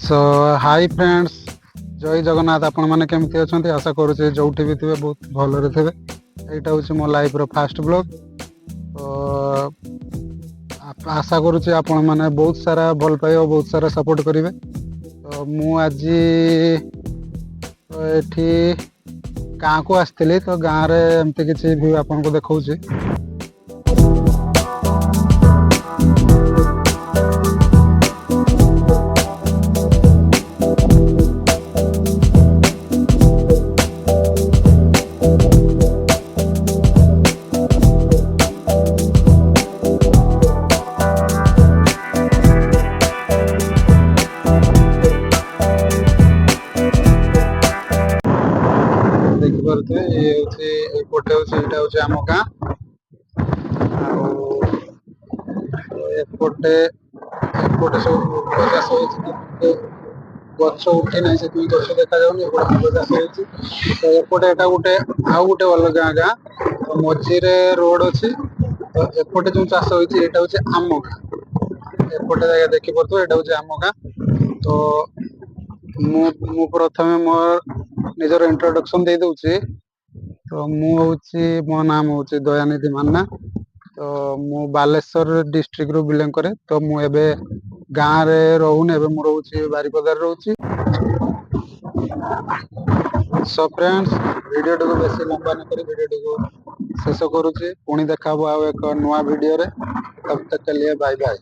सो hi friends, जय जगन्नाथ। आपण मैंने केमती अच्छा आशा करुचे जो भी थे बहुत भलरे थे। यहाँ हूँ मो लाइफ रो फास्ट ब्लॉग। तो आशा करुचे आपण मैंने बहुत सारा भल पाइबे और बहुत सारा सपोर्ट करेंगे। तो मु आज एठी गाँ को आसती, तो गाँव रे एमती किसी व्यू आपन को देखौछि। देखिपे ये एपटे हूँ आम गाँ एपटे एपटे सब मुग चाष हो गछ उठी ना से गछ देखा जाऊनी मुग चाष होती। तो एपटे एटा गोटे आउ गोटे अलग गाँ तो मझीरे रोड अच्छी। तो एपटे जो चाष होती यहाँ हूँ आम गाँ। एपटे देखिपे यहाँ हूँ आम गाँ। तो मु प्रथमे मोर निजर इंट्रोडक्शन दे दूची। तो मो नाम हूँ दयानिधि मान्ना। तो मु बालेश्वर डिस्ट्रिक्ट रू बिलोंग करे। तो मु एबे गाँव रे रहूनी, एबे मु रहूची बारिपदार रहूची। सो फ्रेंड्स, वीडियो को बेसी लंबा न करी वीडियो को शेष करूची। पुणी देखा एक नुआ वीडियो रे। तब तक के लिए बाय बाय।